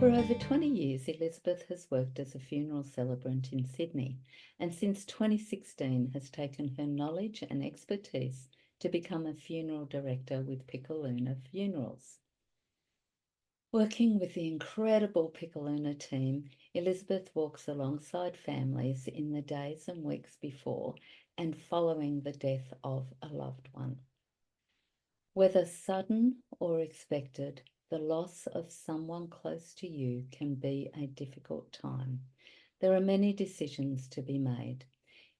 For over 20 years, Elizabeth has worked as a funeral celebrant in Sydney, and since 2016 has taken her knowledge and expertise to become a funeral director with Pickaluna Funerals. Working with the incredible Pickaluna team, Elizabeth walks alongside families in the days and weeks before and following the death of a loved one. Whether sudden or expected, the loss of someone close to you can be a difficult time. There are many decisions to be made.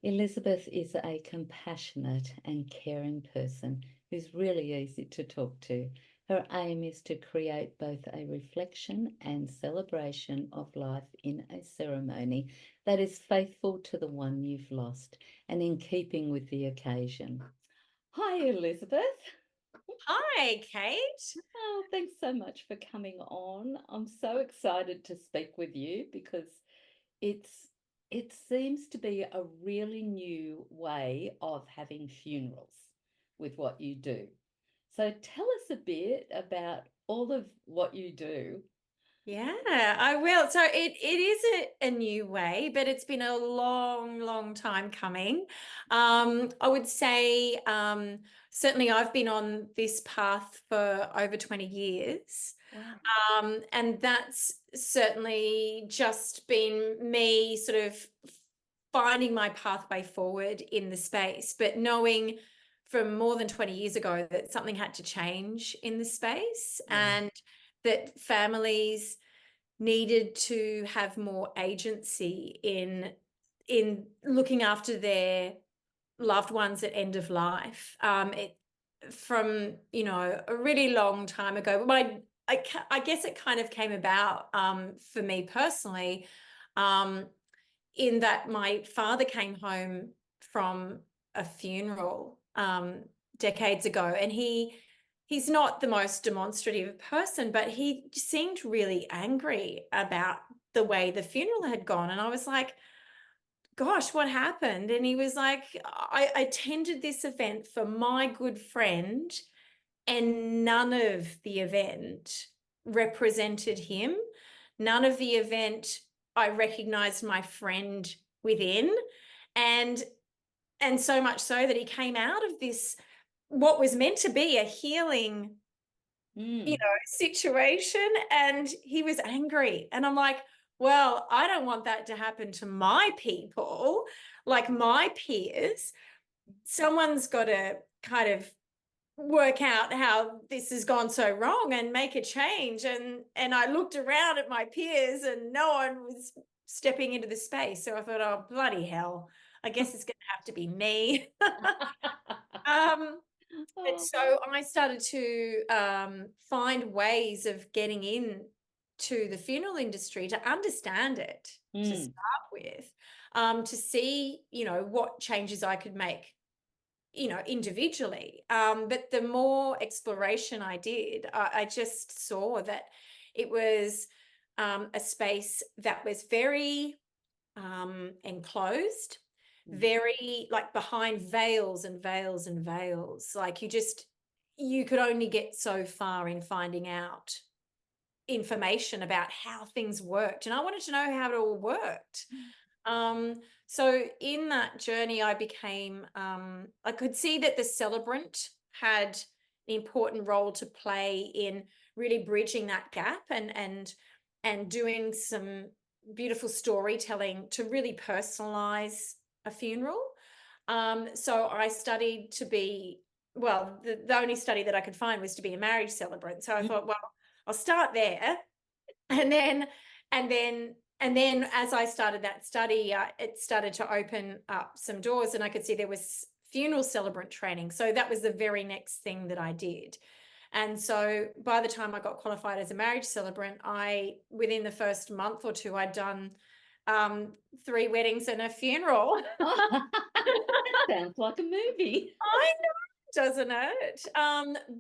Elizabeth is a compassionate and caring person who's really easy to talk to. Her aim is to create both a reflection and celebration of life in a ceremony that is faithful to the one you've lost and in keeping with the occasion. Hi, Elizabeth. Hi, Cait. Oh, thanks so much for coming on. I'm so excited to speak with you because it's it seems to be a really new way of having funerals with what you do. So tell us a bit about all of what you do. Yeah, I will. So it is a new way, but it's been a long time coming. I would say certainly I've been on this path for over 20 years. Wow. And that's certainly just been me sort of finding my pathway forward in the space, but knowing from more than 20 years ago that something had to change in the space, Yeah. and that families needed to have more agency in looking after their loved ones at end of life. From a really long time ago. I guess it kind of came about for me personally, um, in that my father came home from a funeral decades ago, and he's not the most demonstrative person, but he seemed really angry about the way the funeral had gone. And I was like, gosh, what happened? And he was like, I attended this event for my good friend, and none of the event represented him. None of the event I recognized my friend within. And so much so that he came out of this, what was meant to be a healing situation, and he was angry. And I'm like, well, I don't want that to happen to my people, like my peers. Someone's got to kind of work out how this has gone so wrong and make a change. And I looked around at my peers and no one was stepping into the space. So I thought, oh, bloody hell, I guess it's going to have to be me. And so I started to find ways of getting in to the funeral industry to understand it to start with, to see, what changes I could make, individually. But the more exploration I did, I just saw that it was a space that was very enclosed, very like behind veils and veils and veils. Like you could only get so far in finding out information about how things worked. And I wanted to know how it all worked. So in that journey, I became, I could see that the Celebrant had an important role to play in really bridging that gap and doing some beautiful storytelling to really personalize a funeral. So I studied to be, well, the only study that I could find was to be a marriage celebrant. So I thought, well, I'll start there. And then as I started that study, it started to open up some doors, and I could see there was funeral celebrant training. So that was the very next thing that I did. And so by the time I got qualified as a marriage celebrant, within the first month or two, I'd done 3 weddings and a funeral. Sounds like a movie. I know, doesn't it?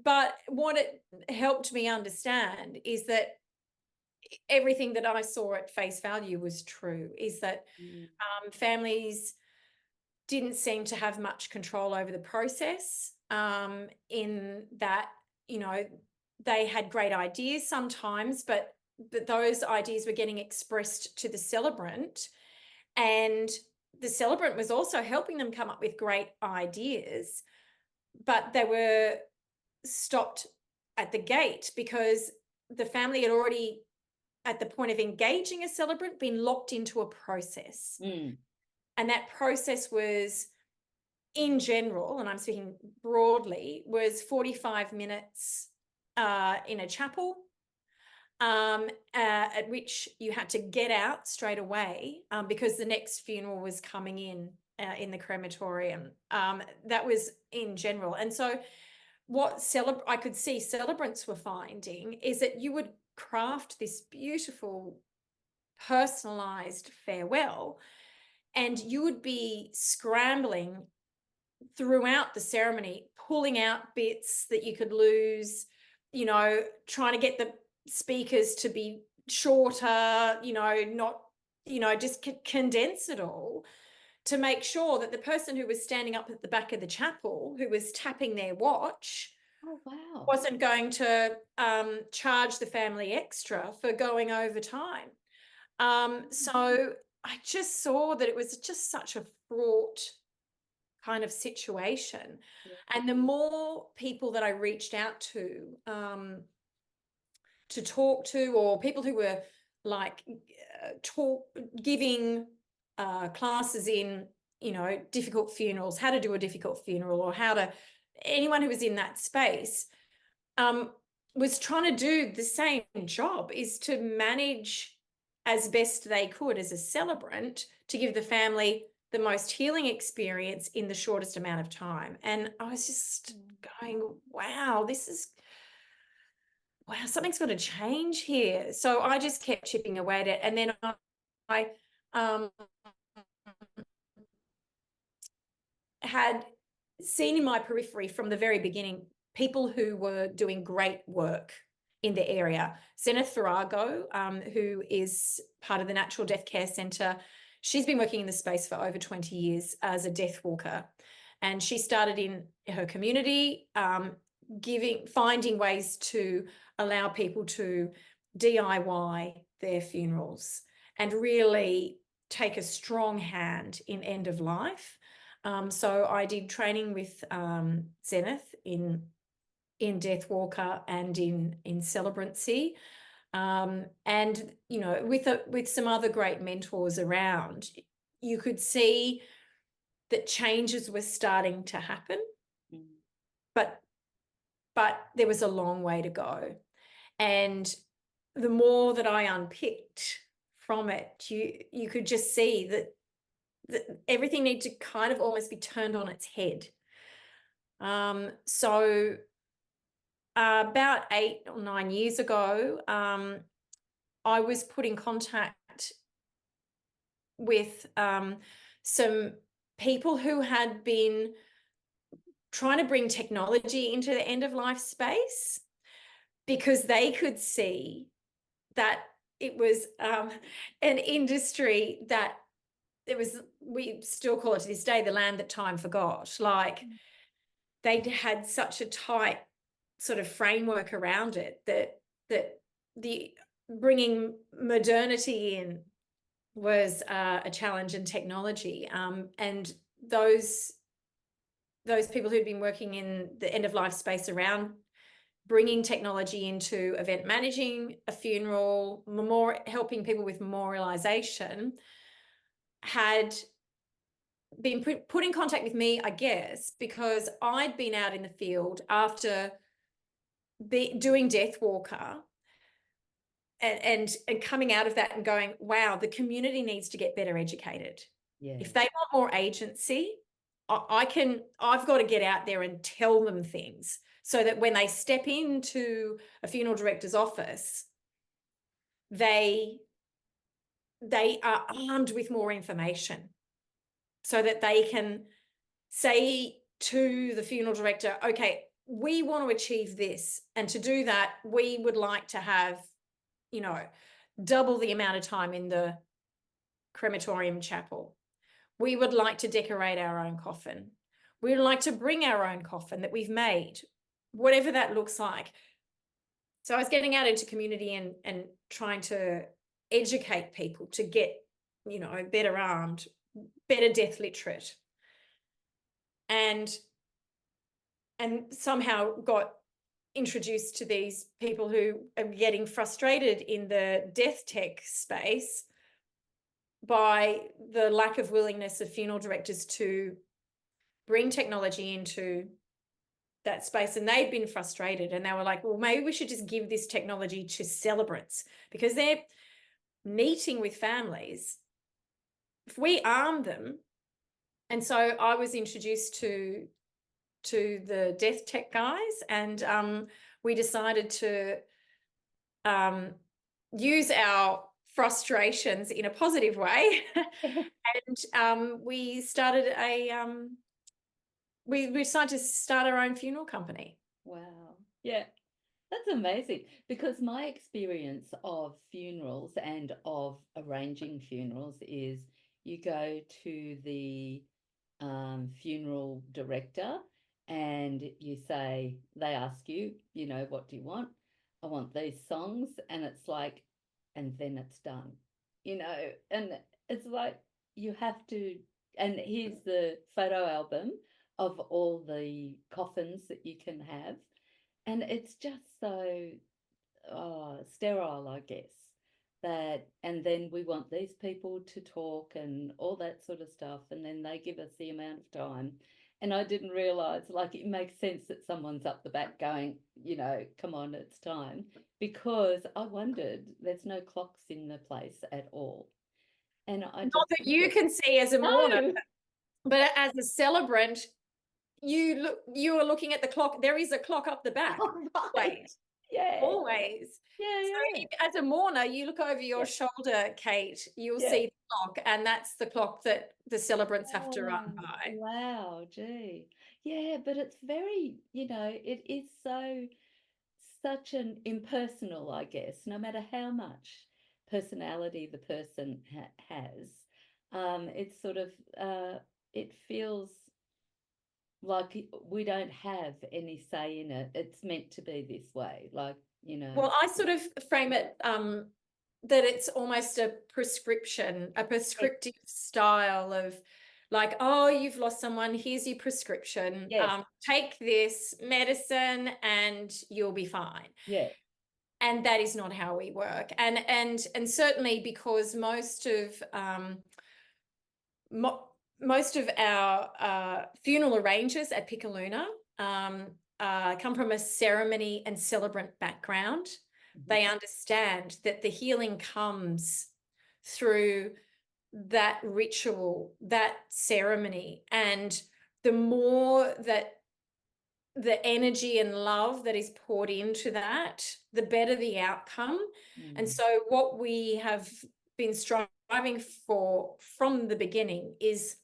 But what it helped me understand is that everything that I saw at face value was true, is that families didn't seem to have much control over the process, in that, they had great ideas sometimes, but that those ideas were getting expressed to the celebrant, and the celebrant was also helping them come up with great ideas, but they were stopped at the gate because the family had already, at the point of engaging a celebrant, been locked into a process. And that process was, in general, and I'm speaking broadly, was 45 minutes in a chapel, at which you had to get out straight away because the next funeral was coming in the crematorium. That was in general. And so what I could see celebrants were finding is that you would craft this beautiful personalized farewell, and you would be scrambling throughout the ceremony, pulling out bits that you could lose, you know, trying to get the speakers to be shorter, you know, not, you know, just condense it all to make sure that the person who was standing up at the back of the chapel, who was tapping their watch, wasn't going to charge the family extra for going over time. So I just saw that it was just such a fraught kind of situation. And the more people that I reached out to talk to, or people who were like giving classes in, you know, difficult funerals, how to do a difficult funeral, or anyone who was in that space was trying to do the same job, is to manage as best they could as a celebrant to give the family the most healing experience in the shortest amount of time. And I was just going, wow, something's got to change here. So I just kept chipping away at it. And then I had seen in my periphery from the very beginning people who were doing great work in the area. Zenith Farago, who is part of the Natural Death Care Centre, she's been working in the space for over 20 years as a death walker. And she started in her community, finding ways to allow people to DIY their funerals and really take a strong hand in end of life. So I did training with Zenith in Death Walker and in Celebrancy, and you know, with some other great mentors around, you could see that changes were starting to happen, but there was a long way to go. And the more that I unpicked from it, you could just see that everything needed to kind of almost be turned on its head. So about 8 or 9 years ago, I was put in contact with some people who had been trying to bring technology into the end-of-life space, because they could see that it was an industry that we still call it to this day, the land that time forgot. Like, they had such a tight sort of framework around it that the bringing modernity in was a challenge in technology. And those people who'd been working in the end-of-life space around bringing technology into event managing a funeral, helping people with memorialization, had been put in contact with me, I guess, because I'd been out in the field after doing Death Walker and coming out of that and going, wow, the community needs to get better educated. Yeah. If they want more agency, I've got to get out there and tell them things, so that when they step into a funeral director's office, they are armed with more information, so that they can say to the funeral director, okay, we want to achieve this. And to do that, we would like to have, you know, double the amount of time in the crematorium chapel. We would like to decorate our own coffin. We would like to bring our own coffin that we've made, whatever that looks like. So I was getting out into community and trying to educate people to get, you know, better armed, better death literate, and somehow got introduced to these people who are getting frustrated in the death tech space by the lack of willingness of funeral directors to bring technology into that space. And they'd been frustrated, and they were like, well, maybe we should just give this technology to celebrants, because they're meeting with families. If we arm them. And so I was introduced to the death tech guys, and we decided to use our frustrations in a positive way. And we started we decided to start our own funeral company. Wow. Yeah. That's amazing, because my experience of funerals and of arranging funerals is you go to the funeral director and you say, they ask you, you know, what do you want? I want these songs. And it's like, and then it's done, you know, and it's like you have to, and here's the photo album of all the coffins that you can have. And it's just so sterile, I guess. That, and then we want these people to talk and all that sort of stuff, and then they give us the amount of time. And I didn't realize, like, it makes sense that someone's up the back going, you know, come on, it's time. Because I wondered, there's no clocks in the place at all. And I just Not that you can see as a mourner, no. but as a celebrant, you are looking at the clock. There is a clock up the back. Oh, right. Always. Yeah. Always. Yeah, So as a mourner, you look over your shoulder, Cait, you'll yeah. see the clock, and that's the clock that the celebrants have to run Oh, by. wow, gee. Yeah, but it's very, you know, it is such an impersonal, I guess, no matter how much personality the person has. It's sort of, it feels like we don't have any say in it. It's meant to be this way, like, you know. Well, I sort of frame it that it's almost a prescription, a prescriptive style of, like, oh, you've lost someone, here's your prescription. Yes. Take this medicine and you'll be fine. Yeah. And that is not how we work. And certainly because most of our funeral arrangers at Pickaluna come from a ceremony and celebrant background. They understand that the healing comes through that ritual, that ceremony, and the more that the energy and love that is poured into that, the better the outcome. And so what we have been striving for from the beginning is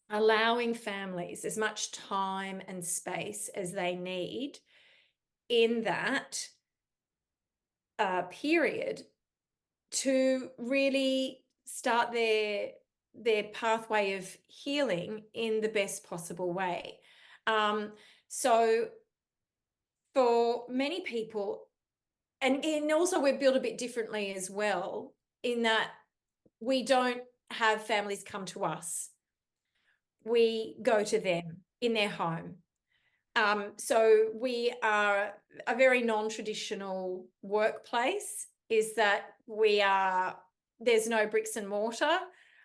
allowing families as much time and space as they need in that period to really start their pathway of healing in the best possible way. So for many people, and also we're built a bit differently as well, in that we don't have families come to us. We go to them in their home. So we are a very non-traditional workplace, is that there's no bricks and mortar.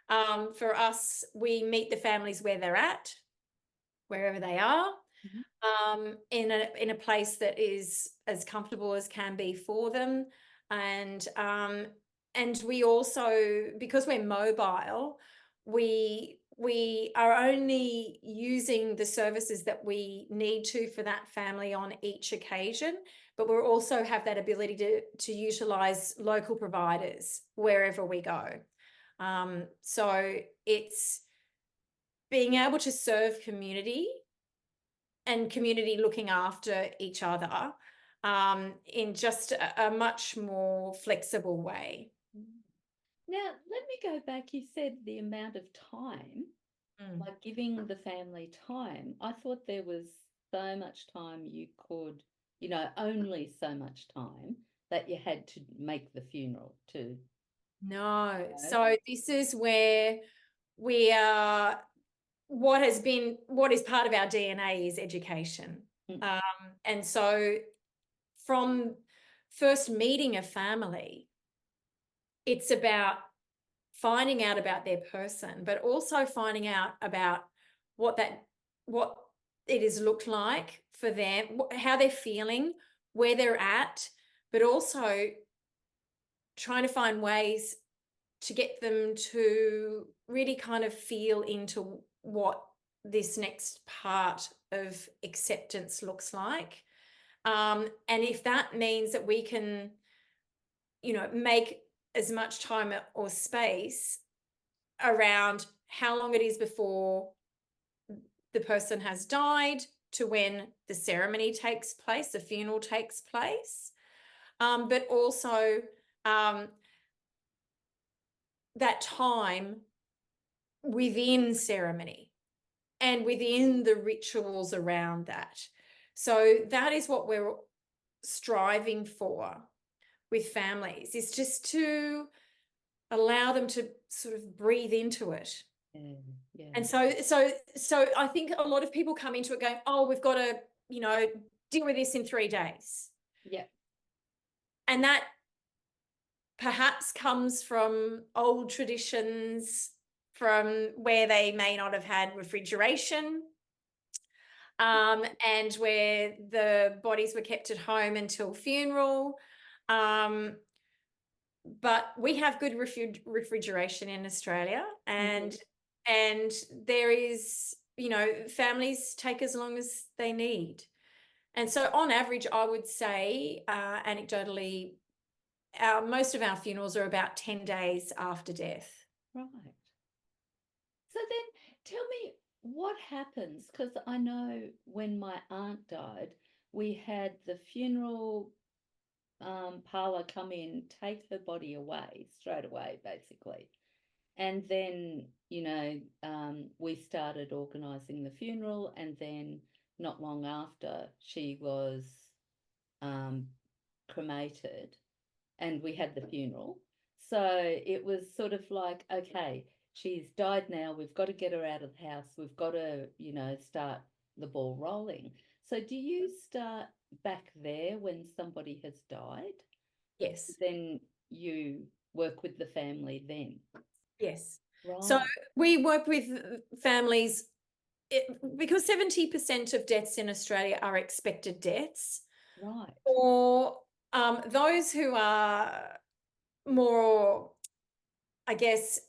For us, we meet the families where they're at, wherever they are, in a place that is as comfortable as can be for them. And we also, because we're mobile, we are only using the services that we need to for that family on each occasion, but we also have that ability to utilize local providers wherever we go. So it's being able to serve community and community looking after each other in just a much more flexible way. Now, let me go back. You said the amount of time, like giving the family time. I thought there was so much time you could you know, only so much time that you had to make the funeral to. No. No. So this is where we are, what is part of our DNA is education. Mm. And so from first meeting a family, it's about finding out about their person, but also finding out about what it has looked like for them, how they're feeling, where they're at, but also trying to find ways to get them to really kind of feel into what this next part of acceptance looks like. And if that means that we can, make as much time or space around how long it is before the person has died to when the ceremony takes place, the funeral takes place, but also that time within ceremony and within the rituals around that. So that is what we're striving for with families, is just to allow them to sort of breathe into it. Yeah, yeah. And so I think a lot of people come into it going, oh, we've got to, deal with this in 3 days. Yeah. And that perhaps comes from old traditions, from where they may not have had refrigeration, and where the bodies were kept at home until funeral. But we have good refrigeration in Australia, and there is, families take as long as they need. And so on average, I would say, anecdotally, most of our funerals are about 10 days after death. Right. So then tell me what happens, because I know when my aunt died, we had the funeral parlour come in, take her body away straight away, basically. And then, we started organising the funeral, and then not long after she was cremated and we had the funeral. So it was sort of like, okay, she's died now. We've got to get her out of the house. We've got to, start the ball rolling. So do you start back there when somebody has died? Yes. Then you work with the family then? Yes. Right. So we work with families because 70% of deaths in Australia are expected deaths. Right. Or those who are more, I guess,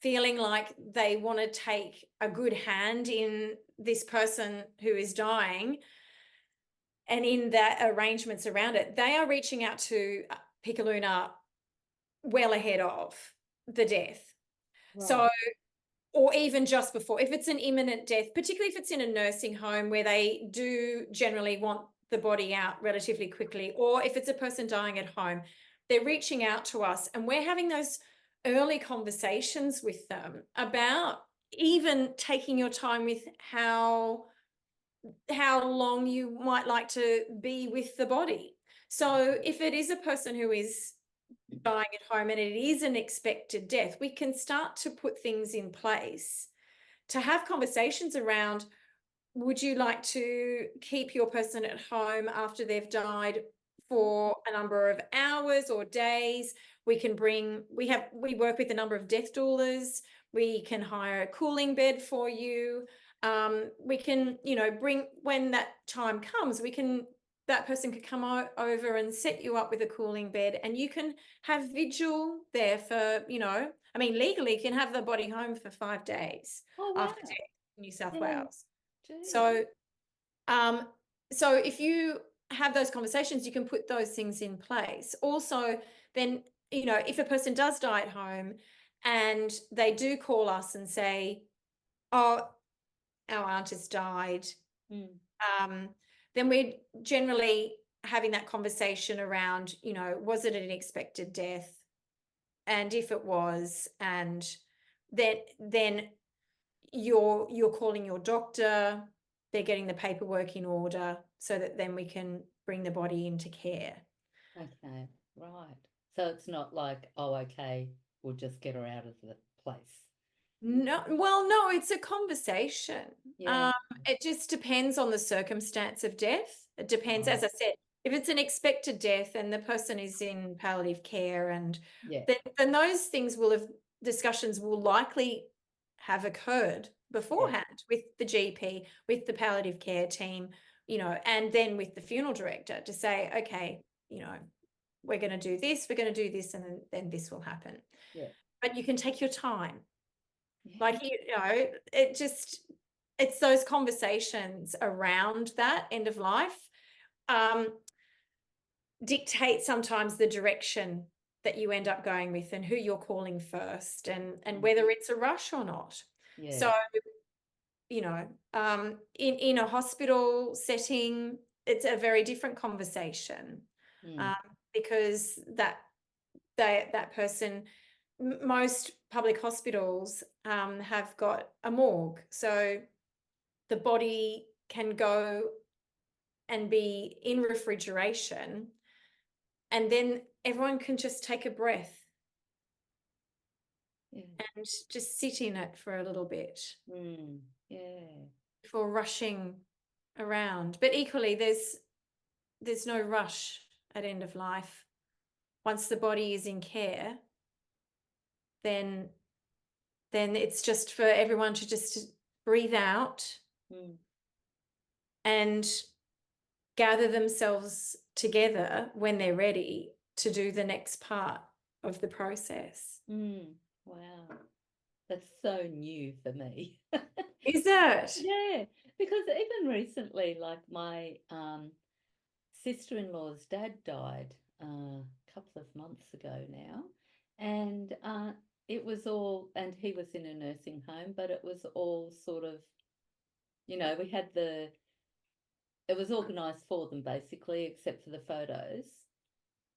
feeling like they want to take a good hand in this person who is dying and in that arrangements around it, they are reaching out to Pickaluna well ahead of the death. Right. So, or even just before, if it's an imminent death, particularly if it's in a nursing home where they do generally want the body out relatively quickly, or if it's a person dying at home, they're reaching out to us and we're having those early conversations with them about even taking your time with how long you might like to be with the body. So if it is a person who is dying at home and it is an expected death, we can start to put things in place to have conversations around, would you like to keep your person at home after they've died for a number of hours or days? We work with a number of death doulas. We can hire a cooling bed for you. We can, bring, when that time comes, that person could come over and set you up with a cooling bed, and you can have vigil there for, legally you can have the body home for 5 days after death in New South Wales. So, so if you have those conversations, you can put those things in place. Also, then, if a person does die at home and they do call us and say, oh, our aunt has died, then we're generally having that conversation around, was it an expected death? And if it was, and then you're calling your doctor, they're getting the paperwork in order so that then we can bring the body into care. Okay, right. So it's not like, oh, okay, we'll just get her out of the place. No, well, no, it's a conversation. Yeah. It just depends on the circumstance of death. It depends, as I said, if it's an expected death and the person is in palliative care, and Yeah. then those things discussions will likely have occurred beforehand with the GP, with the palliative care team, and then with the funeral director to say, okay, we're going to do this, and then this will happen. Yeah. But you can take your time. Yeah. Like, it's those conversations around that end of life dictate sometimes the direction that you end up going with and who you're calling first, and whether it's a rush or not. Yeah. So, in a hospital setting, it's a very different conversation because that person, most public hospitals have got a morgue, so the body can go and be in refrigeration, and then everyone can just take a breath and just sit in it for a little bit before rushing around. But equally, there's no rush at end of life. Once the body is in care, then it's just for everyone to just breathe out and gather themselves together when they're ready to do the next part of the process. Wow, that's so new for me. Is it? Yeah, because even recently, like my sister-in-law's dad died a couple of months ago now, and it was all, and he was in a nursing home, but it was all sort of, we had it was organised for them basically, except for the photos.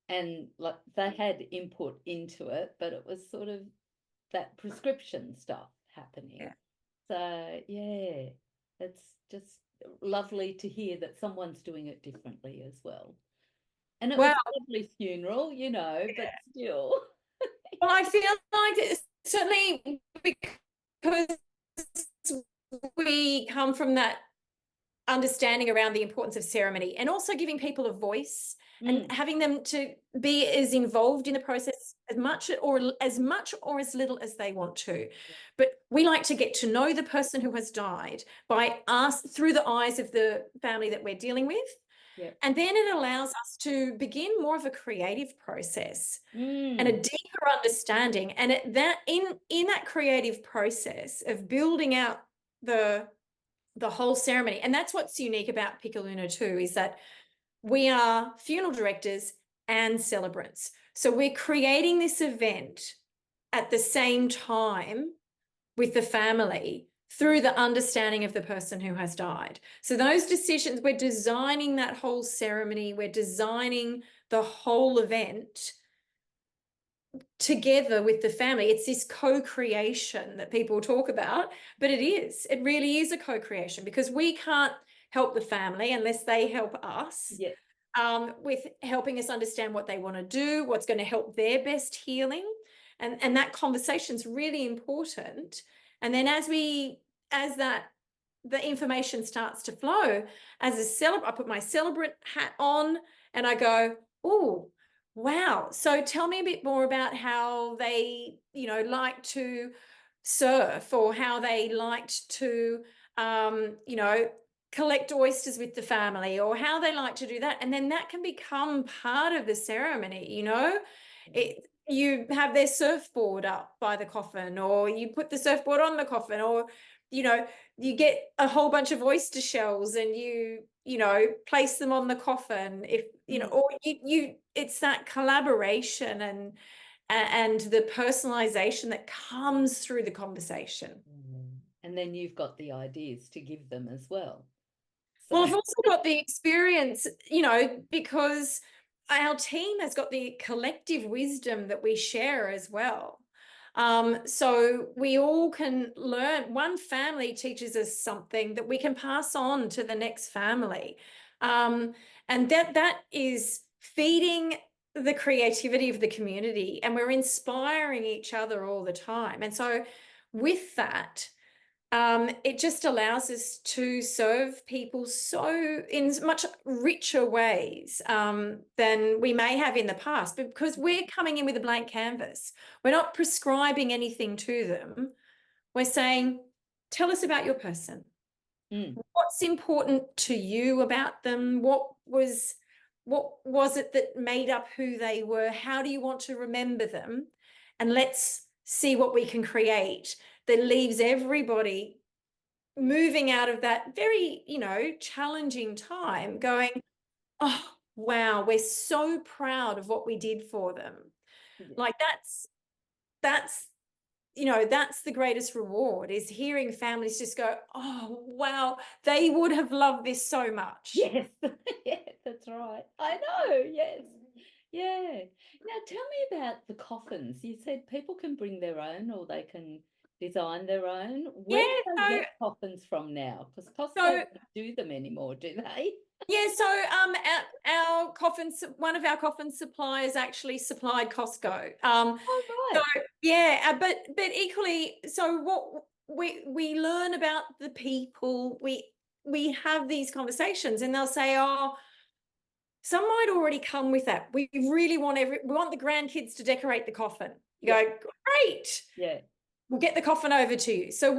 And like they had input into it, but it was sort of that prescription stuff happening. Yeah. So yeah, it's just lovely to hear that someone's doing it differently as well. And it was a lovely funeral, but still. Well, I feel like it's certainly because we come from that understanding around the importance of ceremony, and also giving people a voice and having them to be as involved in the process as much or as little as they want to. But we like to get to know the person who has died through the eyes of the family that we're dealing with. Yep. And then it allows us to begin more of a creative process and a deeper understanding. And in that creative process of building out the whole ceremony, and that's what's unique about Piccoluna too, is that we are funeral directors and celebrants. So we're creating this event at the same time with the family through the understanding of the person who has died. So those decisions, we're designing that whole ceremony, we're designing the whole event together with the family. It's this co-creation that people talk about, but it really is a co-creation, because we can't help the family unless they help us with helping us understand what they want to do, what's going to help their best healing. And that conversation is really important. And then as the information starts to flow, as a celebrant, I put my celebrant hat on and I go, oh, wow. So tell me a bit more about how they, like to surf, or how they liked to, collect oysters with the family, or how they like to do that. And then that can become part of the ceremony, you have their surfboard up by the coffin, or you put the surfboard on the coffin, or, you get a whole bunch of oyster shells and you place them on the coffin, if, or it's that collaboration and the personalization that comes through the conversation. And then you've got the ideas to give them as well. So. Well, I've also got the experience, because our team has got the collective wisdom that we share as well. So we all can learn. One family teaches us something that we can pass on to the next family. And that is feeding the creativity of the community, and we're inspiring each other all the time. And so with that, it just allows us to serve people so in much richer ways than we may have in the past, because we're coming in with a blank canvas. We're not prescribing anything to them. We're saying, tell us about your person. What's important to you about them? What was it that made up who they were? How do you want to remember them? And let's see what we can create that leaves everybody moving out of that very, challenging time going, oh, wow, we're so proud of what we did for them. Like that's the greatest reward, is hearing families just go, oh, wow, they would have loved this so much. Yes, yes, that's right. I know, yes. Yeah. Now tell me about the coffins. You said people can bring their own, or they can design their own. Where do they get coffins from now? Because Costco don't do them anymore, do they? Yeah, so our coffins, one of our coffin suppliers actually supplied Costco. Oh, right. So yeah, but equally, so what we learn about the people, we have these conversations, and they'll say, oh, some might already come with that. We really want we want the grandkids to decorate the coffin. You go, great. Yeah. We'll get the coffin over to you. So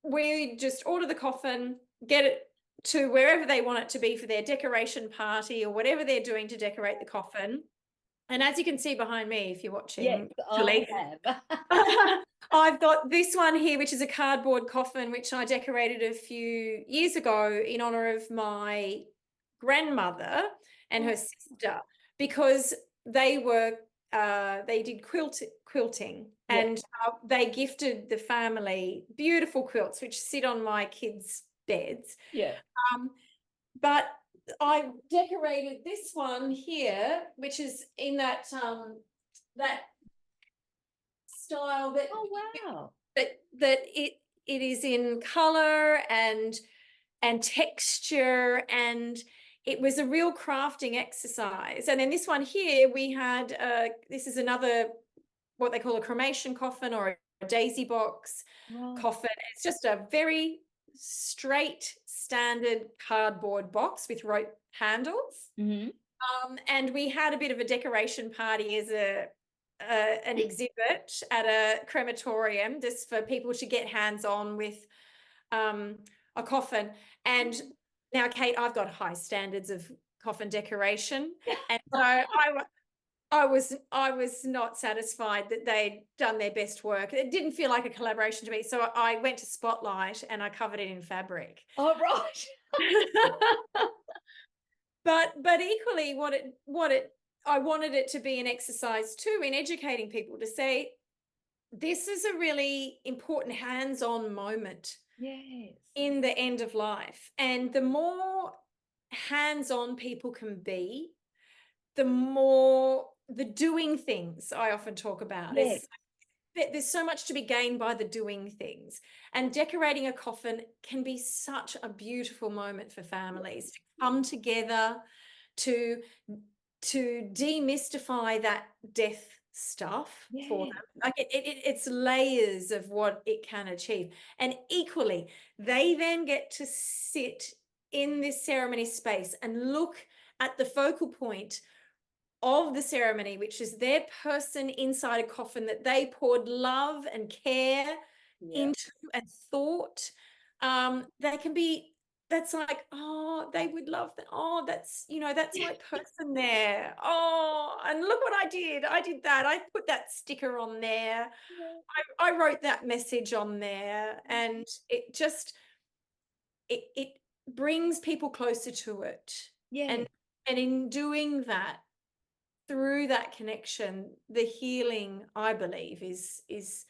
we just order the coffin, get it to wherever they want it to be for their decoration party or whatever they're doing to decorate the coffin. And as you can see behind me, if you're watching, yes, I have. I've got this one here, which is a cardboard coffin, which I decorated a few years ago in honor of my grandmother and her sister, because they did quilting, and they gifted the family beautiful quilts which sit on my kids' beds. Yeah. But I decorated this one here, which is in that that style that, oh wow, that it is in color and texture, and it was a real crafting exercise. And then this one here, we had this is another, what they call a cremation coffin, or a daisy box coffin. It's just a very straight standard cardboard box with rope handles. And we had a bit of a decoration party as an exhibit at a crematorium, just for people to get hands on with a coffin. And now, Cait, I've got high standards of coffin decoration, and so I was not satisfied that they'd done their best work. It didn't feel like a collaboration to me, so I went to Spotlight and I covered it in fabric. Oh, right. But equally, I wanted it to be an exercise too in educating people, to say this is a really important hands-on moment in the end of life. And the more hands-on people can be, the more the doing things I often talk about. There's so much to be gained by the doing things. And decorating a coffin can be such a beautiful moment for families to come together, to demystify that death stuff for them. Like it's layers of what it can achieve. And equally, they then get to sit in this ceremony space and look at the focal point of the ceremony, which is their person inside a coffin that they poured love and care into and thought. They can be, that's like, oh, they would love that. Oh, that's my person there. Oh, and look what I did that. I put that sticker on there. I wrote that message on there. And it just it brings people closer to it. And in doing that, through that connection, the healing, I believe, is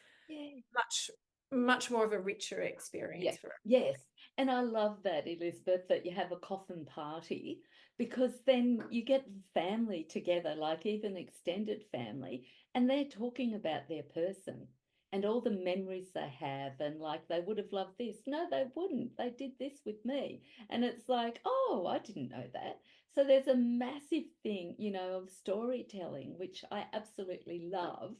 much more of a richer experience for us. Yes. And I love that, Elizabeth, that you have a coffin party, because then you get family together, like even extended family, and they're talking about their person and all the memories they have, and like they would have loved this. No, they wouldn't. They did this with me. And it's like, oh, I didn't know that. So there's a massive thing, of storytelling, which I absolutely love,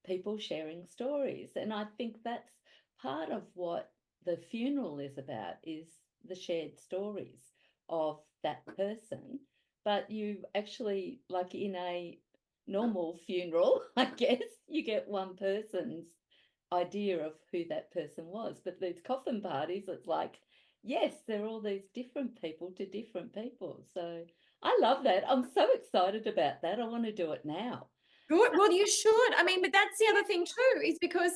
people sharing stories. And I think that's part of what the funeral is about, is the shared stories of that person. But you actually, like in a normal funeral, I guess, you get one person's idea of who that person was. But these coffin parties, it's like, yes, there are all these different people to different people. So I love that. I'm so excited about that. I want to do it now. Good. Well, you should. I mean, but that's the other thing too, is because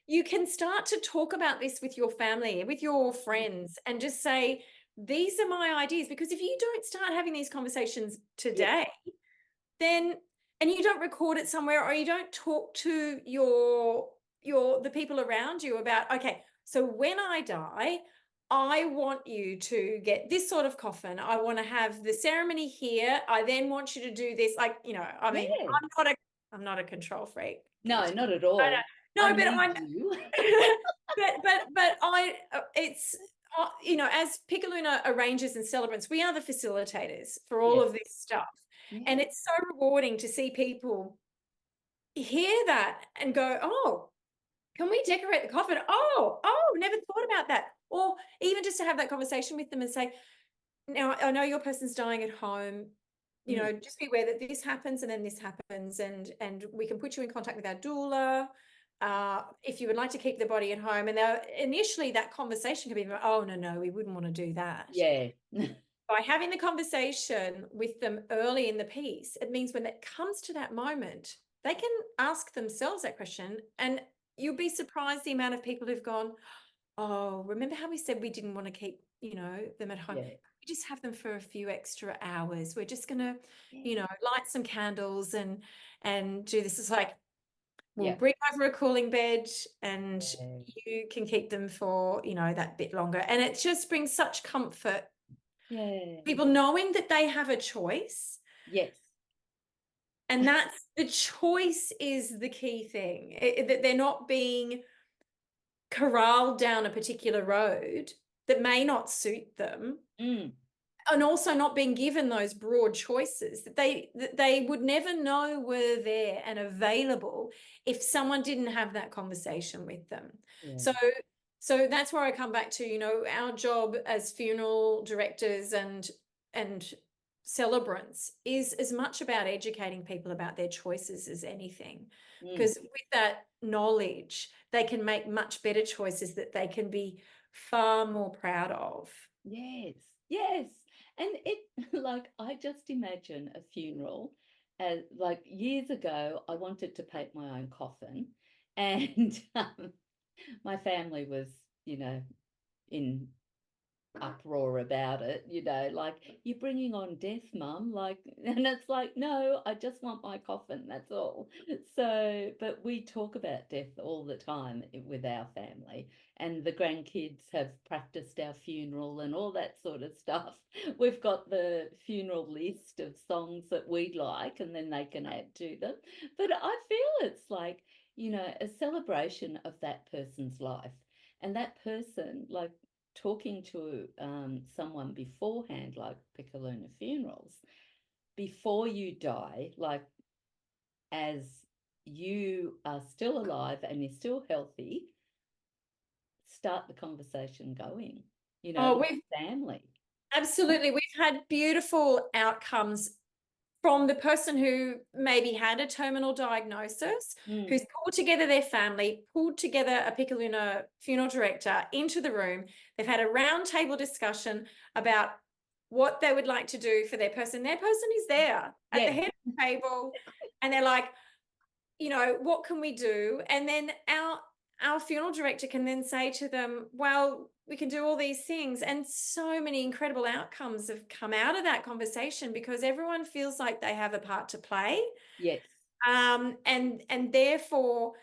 you can start to talk about this with your family, with your friends, and just say, these are my ideas. Because if you don't start having these conversations Yes. today, then, and you don't record it somewhere, or you don't talk to the people around you about, okay, so when I die, I want you to get this sort of coffin. I want to have the ceremony here. I then want you to do this. Like, I mean, Yeah. I'm not a control freak. No, not at I all. don't, I no, but need you. but it's, as Piccoluna arrangers and celebrants, we are the facilitators for all Yes. of this stuff. Yeah. And it's so rewarding to see people hear that and go, oh, can we decorate the coffin? Oh, never thought about that. Or even just to have that conversation with them and say, now I know your person's dying at home. Just be aware that this happens and then this happens, and we can put you in contact with our doula. If you would like to keep the body at home. And initially that conversation can be, oh, no, we wouldn't want to do that. Yeah. By having the conversation with them early in the piece, it means when it comes to that moment, they can ask themselves that question, and you'll be surprised the amount of people who've gone, oh, remember how we said we didn't want to keep, them at home? Yeah. We just have them for a few extra hours. We're just going to, Yeah. light some candles and do this. It's like, we'll Yeah. bring over a cooling bed, and Yeah. you can keep them for, that bit longer. And it just brings such comfort. Yeah. People knowing that they have a choice. Yes. And that's the choice is the key thing, that they're not being corralled down a particular road that may not suit them. And also not being given those broad choices that they would never know were there and available if someone didn't have that conversation with them. Yeah. So that's where I come back to, our job as funeral directors and celebrants is as much about educating people about their choices as anything. Because with that knowledge, they can make much better choices that they can be far more proud of. Yes. Yes. And it, like, I just imagine a funeral as, like, years ago, I wanted to paint my own coffin, and my family was, in uproar about it, like, you're bringing on death, mum, like, and it's like, no, I just want my coffin, that's all. So, but we talk about death all the time with our family, and the grandkids have practiced our funeral and all that sort of stuff. We've got the funeral list of songs that we like, and then they can add to them. But I feel it's like, a celebration of that person's life, and that person, like, talking to someone beforehand, like Piccoluna funerals, before you die, like, as you are still alive and you're still healthy, start the conversation going, We've family. absolutely, we've had beautiful outcomes from the person who maybe had a terminal diagnosis, who's pulled together their family, pulled together a Piccoluna funeral director into the room. They've had a round table discussion about what they would like to do for their person. Their person is there at the head of the table, and they're like, what can we do? And then our funeral director can then say to them, well, we can do all these things. And so many incredible outcomes have come out of that conversation because everyone feels like they have a part to play. Yes. And therefore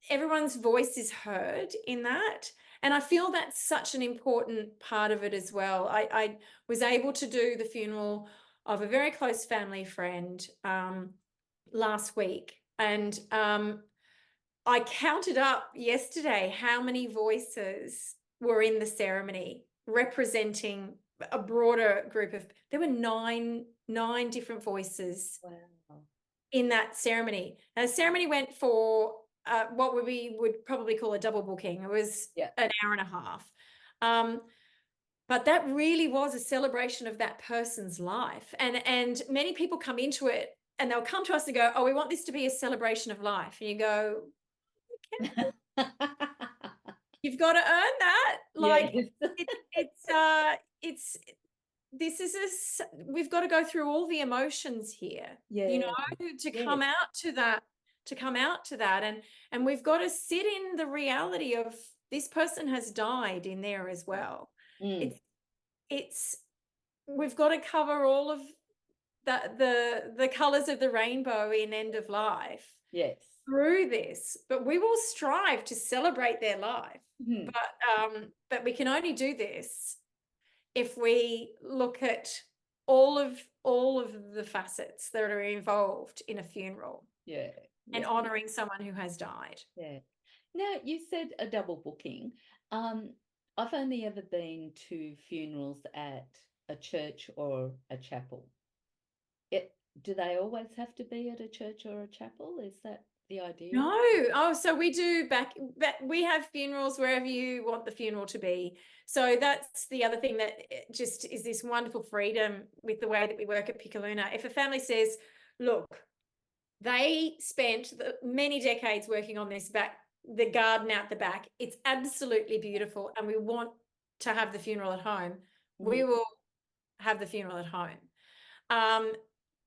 everyone's voice is heard in that. And I feel that's such an important part of it as well. I was able to do the funeral of a very close family friend last week. And I counted up yesterday how many voices were in the ceremony representing a broader group of, there were nine different voices in that ceremony. Now, the ceremony went for what we would probably call a double booking. It was an hour and a half. But that really was a celebration of that person's life. And many people come into it and they'll come to us and go, oh, we want this to be a celebration of life. And you go, okay. You've got to earn that. Like we've got to go through all the emotions here, you know, to come out to that. And we've got to sit in the reality of this person has died in there as well. We've got to cover all of the colors of the rainbow in end of life. Yes. Through this, but we will strive to celebrate their life. But we can only do this if we look at all of the facets that are involved in a funeral. And honoring someone who has died. Now, you said a double booking. I've only ever been to funerals at a church or a chapel. Do they always have to be at a church or a chapel? Is that the idea? No. Oh, so we do we have funerals wherever you want the funeral to be. So that's the other thing that just is this wonderful freedom with the way that we work at Piccoluna. If a family says, look, they spent many decades working on the garden out the back. It's absolutely beautiful. And we want to have the funeral at home. We will have the funeral at home.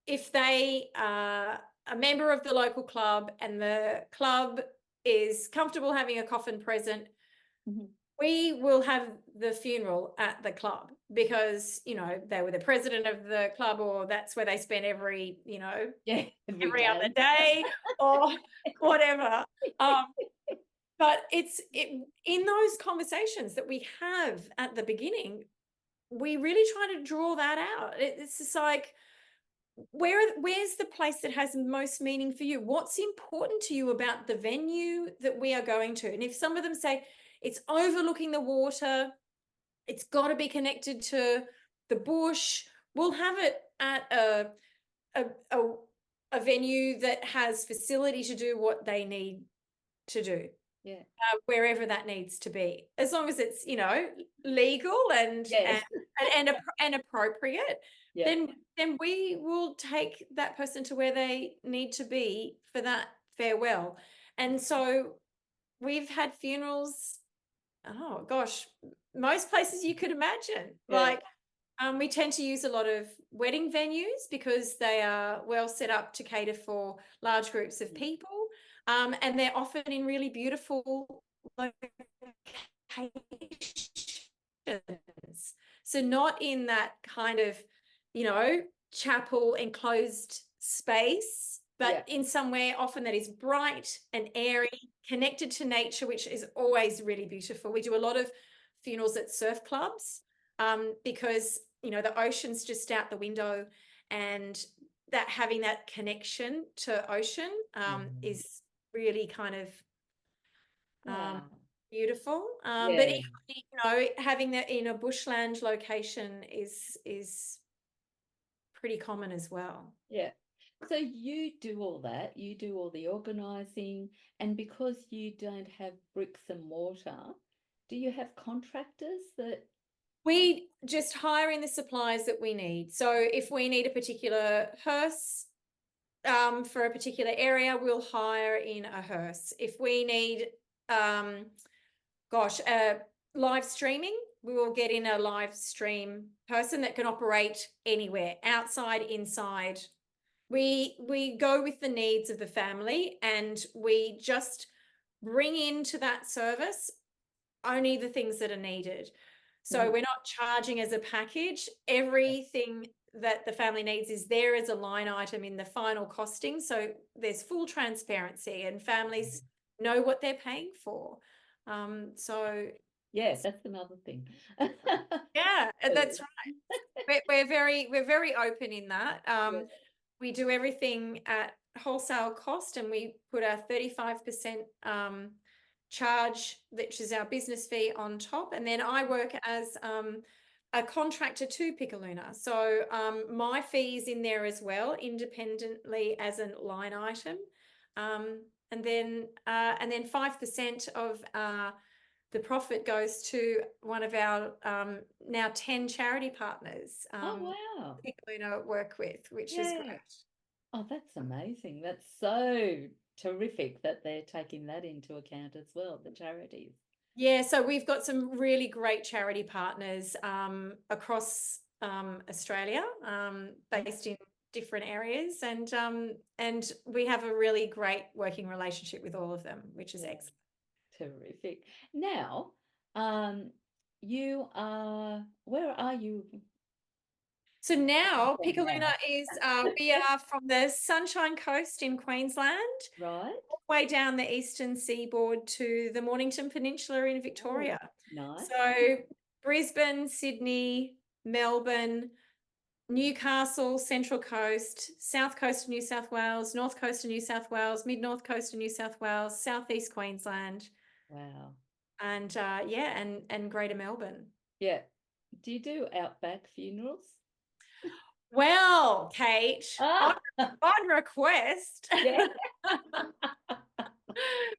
If they are a member of the local club and the club is comfortable having a coffin present, we will have the funeral at the club because, you know, they were the president of the club, or that's where they spent every every other day or whatever. But in those conversations that we have at the beginning, we really try to draw that out. It's just like, where's the place that has most meaning for you? What's important to you about the venue that we are going to? And if some of them say it's overlooking the water, it's got to be connected to the bush, we'll have it at a venue that has facility to do what they need to do. Wherever that needs to be, as long as it's, you know, legal and appropriate, then we will take that person to where they need to be for that farewell. And so we've had funerals, oh gosh, most places you could imagine. Like we tend to use a lot of wedding venues because they are well set up to cater for large groups of people. And they're often in really beautiful locations. So not in that kind of, you know, chapel enclosed space, but in somewhere often that is bright and airy, connected to nature, which is always really beautiful. We do a lot of funerals at surf clubs because, you know, the ocean's just out the window, and that having that connection to ocean is really kind of beautiful. But equally, you know, having that in a bushland location is pretty common as well. So you do all that, you do all the organising, and because you don't have bricks and mortar, do you have contractors that? We just hire in the supplies that we need. So if we need a particular hearse for a particular area, we'll hire in a hearse. If we need, live streaming, we will get in a live stream person that can operate anywhere, outside, inside. We go with the needs of the family, and we just bring into that service only the things that are needed. So we're not charging as a package. Everything that the family needs is there as a line item in the final costing. So there's full transparency and families know what they're paying for. So Yes, that's another thing. Yeah, that's right. We're very open in that. Yeah. We do everything at wholesale cost, and we put a 35% charge, which is our business fee, on top. And then I work as a contractor to Piccoluna. So my fee is in there as well, independently as a line item. And then 5% of the profit goes to one of our now 10 charity partners Oh, wow. Piccoluna work with, which is Yeah. great. Oh, that's amazing. That's so terrific that they're taking that into account as well, the charities. Yeah, so we've got some really great charity partners across Australia, based in different areas, and we have a really great working relationship with all of them, which is excellent. Terrific. Now, where are you? So now From Piccoluna now? is, we are from the Sunshine Coast in Queensland, Right. all the way down the eastern seaboard to the Mornington Peninsula in Victoria. Oh, nice. So Brisbane, Sydney, Melbourne, Newcastle, Central Coast, South Coast of New South Wales, North Coast of New South Wales, Mid-North Coast of New South Wales, Southeast Queensland, Wow. and and Greater Melbourne. Yeah. Do you do outback funerals? Well, Cait, Ah, on request. yeah.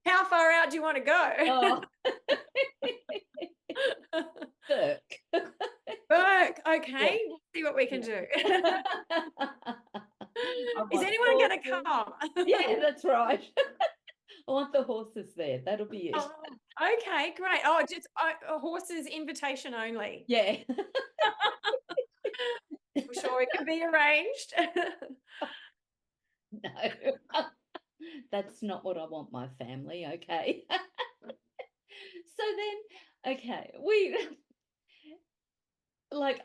How far out do you want to go? Oh. Burke. Burke, okay, Yeah. we'll see what we can do. I Is want anyone going to horses. come? Yeah, that's right. I want the horses there. That'll be it. Oh, okay, great. Oh, just horses, invitation only. Yeah. I'm sure it can be arranged. No. That's not what I want my family, okay? So then, okay,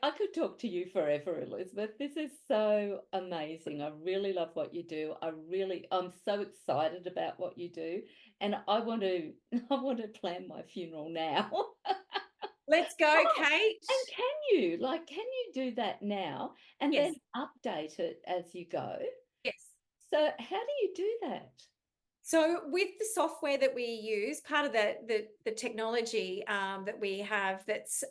I could talk to you forever, Elizabeth. This is so amazing. I really love what you do. I'm so excited about what you do. And I want to I want to plan my funeral now. Let's go, Oh, Cait. and can you do that now and Yes. then update it as you go? Yes. So how do you do that? So with the software that we use, part of the technology that we have that's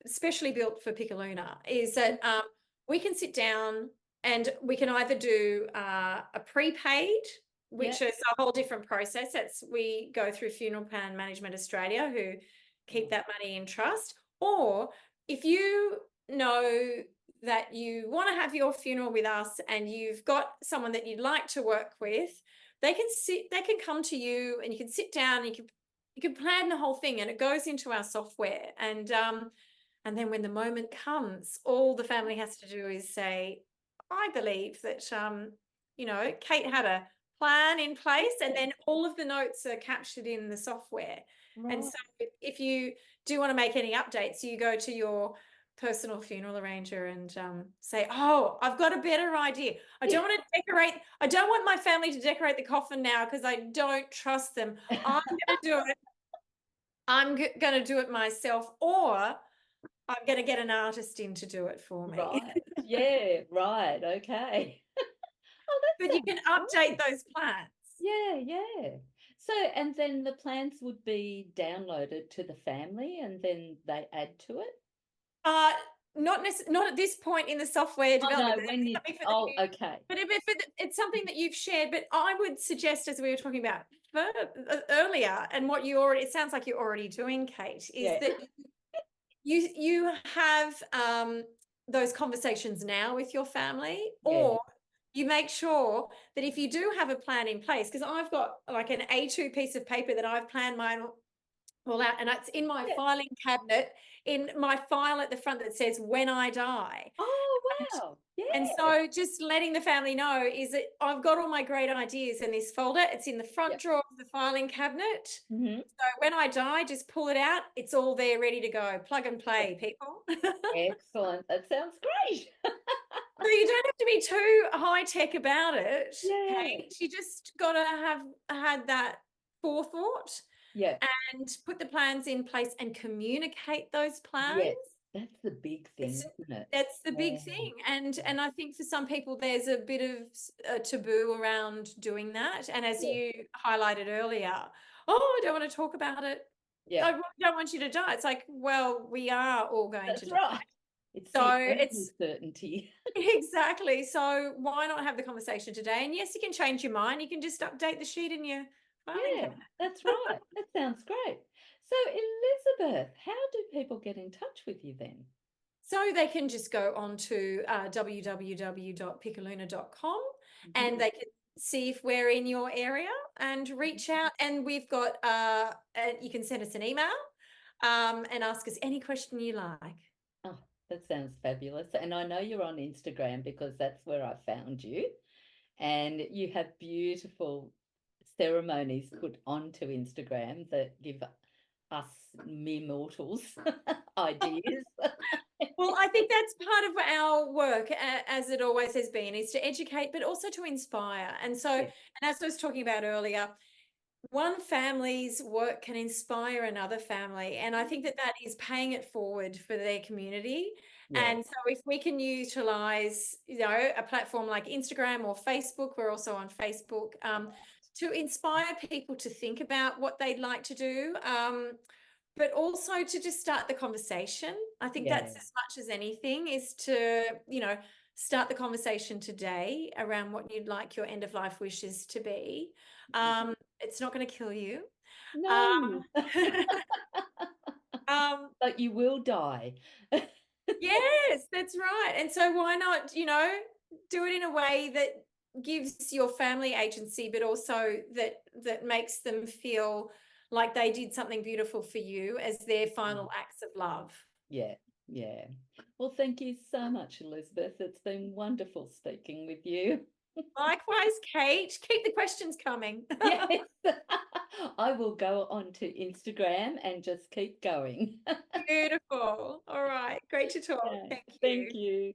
specially built for Piccoluna is that we can sit down and we can either do a prepaid, which is a whole different process. We go through Funeral Plan Management Australia, who keep that money in trust. Or if you know that you want to have your funeral with us and you've got someone that you'd like to work with, they can come to you and you can sit down and you can plan the whole thing, and it goes into our software. And then when the moment comes, all the family has to do is say, I believe that Cait had a plan in place, and then all of the notes are captured in the software. Right. And so if you do want to make any updates, you go to your personal funeral arranger and say, oh, I've got a better idea. I don't want my family to decorate the coffin now because I don't trust them. I'm going to do it. I'm going to do it myself, or I'm going to get an artist in to do it for me. Right. Yeah, right. Okay. Oh, But you can update those plans. Yeah. So, and then the plans would be downloaded to the family and then they add to it? Not at this point in the software development. No, okay. But if it's something that you've shared, but I would suggest, as we were talking about earlier, and what it sounds like you're already doing, Cait, is that you have those conversations now with your family, or you make sure that if you do have a plan in place, because I've got like an A2 piece of paper that I've planned mine all out, and it's in my filing cabinet, in my file at the front that says when I die. Oh, wow. And so just letting the family know is that I've got all my great ideas in this folder. It's in the front drawer of the filing cabinet. Mm-hmm. So when I die, just pull it out. It's all there ready to go. Plug and play, people. Excellent. That sounds great. So you don't have to be too high tech about it. Yeah. Cait. You just got to have had that forethought. Yeah. and put the plans in place and communicate those plans. Yes. That's the big thing, isn't it? That's the big Yeah. thing. And I think for some people there's a bit of a taboo around doing that. And as Yeah. you highlighted earlier, oh, I don't want to talk about it. Yeah. I don't want you to die. It's like, well, we are all going to That's die. right. It's So the only it's certainty. exactly. So why not have the conversation today? And yes, you can change your mind. You can just update the sheet in your filing Yeah, cabinet. that's right. That sounds great. So, Elizabeth, how do people get in touch with you then? So they can just go on to www.pickaluna.com and Mhm. they can see if we're in your area and reach out. And we've got, you can send us an email and ask us any question you like. Oh, that sounds fabulous. And I know you're on Instagram because that's where I found you. And you have beautiful ceremonies put onto Instagram that give us mere mortals ideas. Well, I think that's part of our work, as it always has been, is to educate, but also to inspire. And so, Yeah. and as I was talking about earlier, one family's work can inspire another family. And I think that that is paying it forward for their community. Yeah. And so if we can utilize, a platform like Instagram or Facebook, we're also on Facebook, to inspire people to think about what they'd like to do. But also to just start the conversation. I think that's Yeah. as much as anything is to, start the conversation today around what you'd like your end of life wishes to be. It's not going to kill you. No, Um, but you will die. yes, that's right. And so why not, do it in a way that gives your family agency, but also that makes them feel like they did something beautiful for you as their final acts of love. Yeah, yeah. Well, thank you so much, Elizabeth. It's been wonderful speaking with you. Likewise, Cait, keep the questions coming. Yes, I will go on to Instagram and just keep going. Beautiful. All right. Great to talk. Okay, Thank thank you. you.